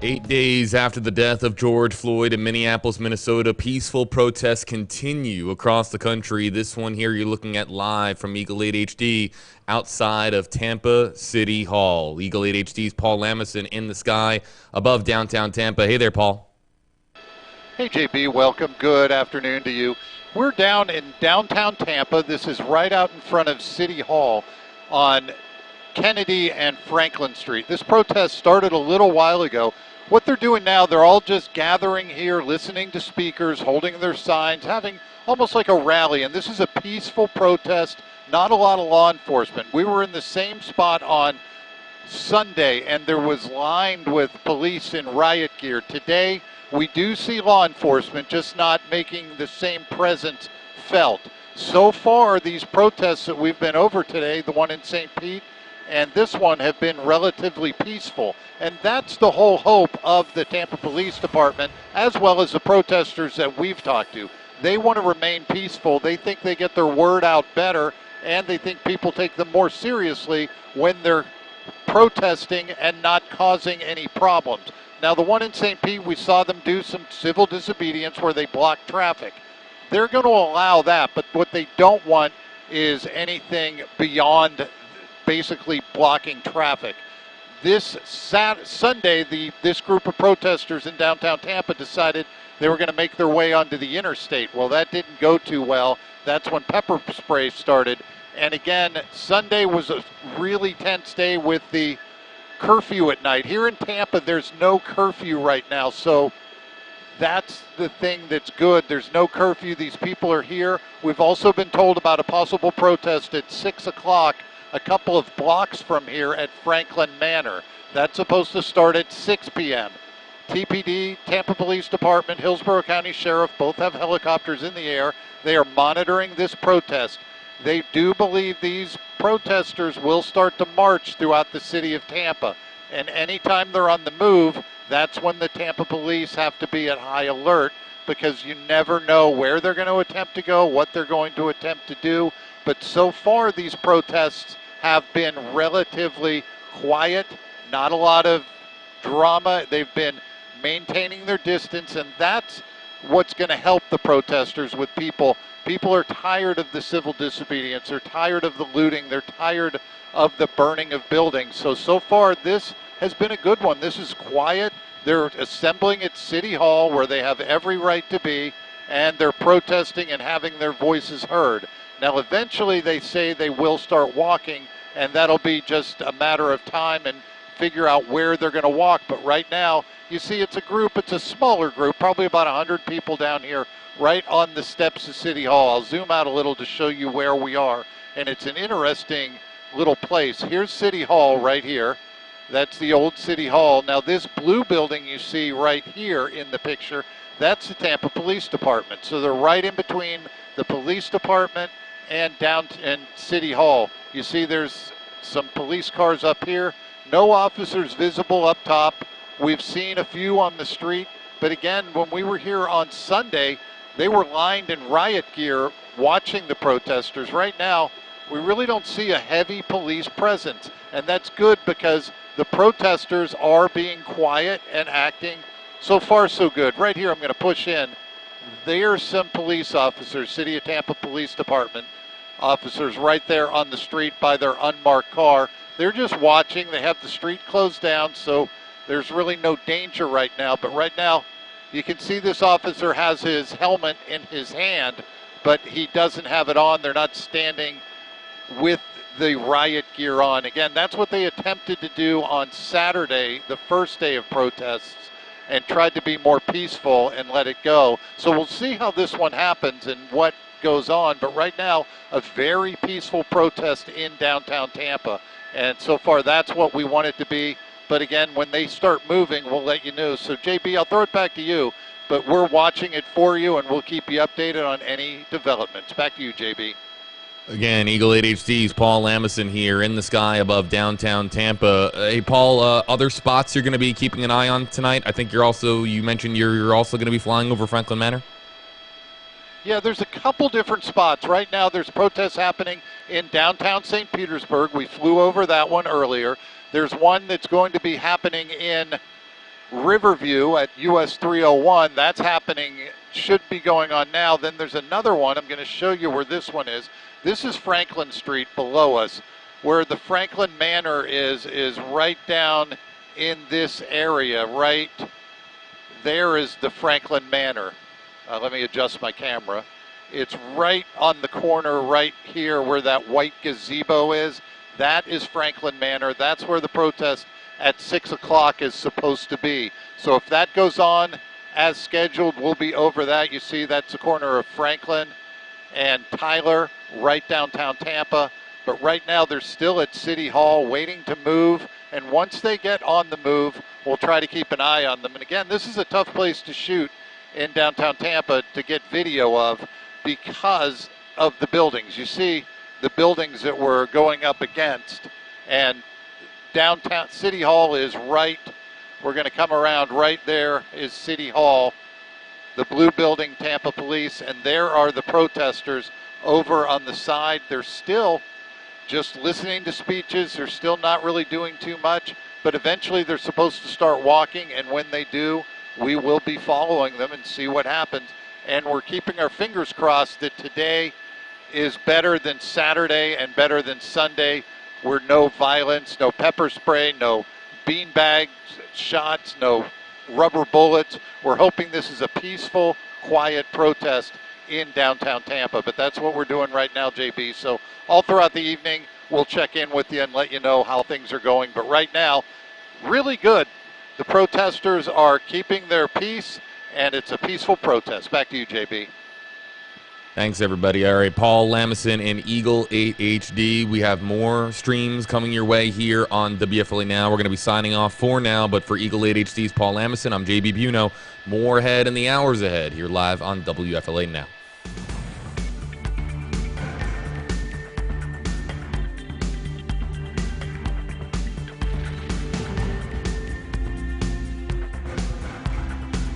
8 days after the death of George Floyd in Minneapolis, Minnesota, peaceful protests continue across the country. This one here you're looking at live from Eagle 8 HD outside of Tampa City Hall. Eagle 8 HD's Paul Lamison in the sky above downtown Tampa. Hey there, Paul. Hey, JB. Welcome. Good afternoon to you. We're down in downtown Tampa. This is right out in front of City Hall on Kennedy and Franklin Street. This protest started a little while ago. What they're doing now, they're all just gathering here, listening to speakers, holding their signs, having almost like a rally. And this is a peaceful protest, not a lot of law enforcement. We were in the same spot on Sunday, and there was lined with police in riot gear. Today, we do see law enforcement, just not making the same presence felt. So far, these protests that we've been over today, the one in St. Pete and this one, have been relatively peaceful. And that's the whole hope of the Tampa Police Department, as well as the protesters that we've talked to. They want to remain peaceful. They think they get their word out better, and they think people take them more seriously when they're protesting and not causing any problems. Now, the one in St. Pete, we saw them do some civil disobedience where they blocked traffic. They're going to allow that, but what they don't want is anything beyond basically blocking traffic. This Sunday, this group of protesters in downtown Tampa decided they were going to make their way onto the interstate. Well, that didn't go too well. That's when pepper spray started. And again, Sunday was a really tense day with the curfew at night. Here in Tampa, there's no curfew right now, so that's the thing that's good. There's no curfew. These people are here. We've also been told about a possible protest at 6 o'clock a couple of blocks from here at Franklin Manor. That's supposed to start at 6 p.m. TPD, Tampa Police Department, Hillsborough County Sheriff, both have helicopters in the air. They are monitoring this protest. They do believe these protesters will start to march throughout the city of Tampa. And anytime they're on the move, that's when the Tampa police have to be at high alert, because you never know where they're going to attempt to go, what they're going to attempt to do. But so far, these protests have been relatively quiet, not a lot of drama. They've been maintaining their distance, and that's what's going to help the protesters with people. People are tired of the civil disobedience. They're tired of the looting. They're tired of the burning of buildings. So far, this has been a good one. This is quiet. They're assembling at City Hall, where they have every right to be, and they're protesting and having their voices heard. Now, eventually, they say they will start walking, and that'll be just a matter of time and figure out where they're going to walk. But right now, you see it's a group. It's a smaller group, probably about 100 people down here right on the steps of City Hall. I'll zoom out a little to show you where we are, and it's an interesting little place. Here's City Hall right here. That's the old City Hall. Now, this blue building you see right here in the picture, that's the Tampa Police Department. So they're right in between the police department and down and City Hall. You see there's some police cars up here. No officers visible up top. We've seen a few on the street. But again, when we were here on Sunday, they were lined in riot gear watching the protesters. Right now, we really don't see a heavy police presence. And that's good, because the protesters are being quiet and acting. So far, so good. Right here, I'm going to push in. There's some police officers, City of Tampa Police Department officers right there on the street by their unmarked car. They're just watching. They have the street closed down, so there's really no danger right now. But right now, you can see this officer has his helmet in his hand, but he doesn't have it on. They're not standing with the riot gear on. Again, that's what they attempted to do on Saturday, the first day of protests, and tried to be more peaceful and let it go. So we'll see how this one happens and what goes on. But right now, a very peaceful protest in downtown Tampa. And so far, that's what we want it to be. But again, when they start moving, we'll let you know. So JB, I'll throw it back to you, but we're watching it for you, and we'll keep you updated on any developments. Back to you, JB. Again, Eagle 8 HD's Paul Lamison here in the sky above downtown Tampa. Hey, Paul, other spots you're going to be keeping an eye on tonight? I think you mentioned you're also going to be flying over Franklin Manor? Yeah, there's a couple different spots. Right now, there's protests happening in downtown St. Petersburg. We flew over that one earlier. There's one that's going to be happening in Riverview at US 301. That's happening, should be going on now. Then there's another one. I'm going to show you where this one is. This is Franklin Street below us. Where the Franklin Manor is right down in this area. Right there is the Franklin Manor. Let me adjust my camera. It's right on the corner right here where that white gazebo is. That is Franklin Manor. That's where the protest at 6 o'clock is supposed to be. So if that goes on as scheduled, we'll be over that. You see, that's the corner of Franklin and Tyler, right downtown Tampa. But right now they're still at City Hall waiting to move. And once they get on the move, we'll try to keep an eye on them. And again, this is a tough place to shoot in downtown Tampa to get video of because of the buildings. You see the buildings that we're going up against. And downtown City Hall is right. We're going to come around. Right there is City Hall, the blue building, Tampa Police, and there are the protesters over on the side. They're still just listening to speeches. They're still not really doing too much, but eventually they're supposed to start walking, and when they do, we will be following them and see what happens. And we're keeping our fingers crossed that today is better than Saturday and better than Sunday, where no violence, no pepper spray, no beanbag shots, no rubber bullets. We're hoping this is a peaceful, quiet protest in downtown Tampa, but that's what we're doing right now, JB. So all throughout the evening, we'll check in with you and let you know how things are going. But right now, really good. The protesters are keeping their peace, and it's a peaceful protest. Back to you, JB. Thanks, everybody. All right, Paul Lamison and Eagle 8 HD. We have more streams coming your way here on WFLA Now. We're going to be signing off for now, but for Eagle 8 HD's Paul Lamison, I'm JB Buno. More ahead in the hours ahead here live on WFLA Now.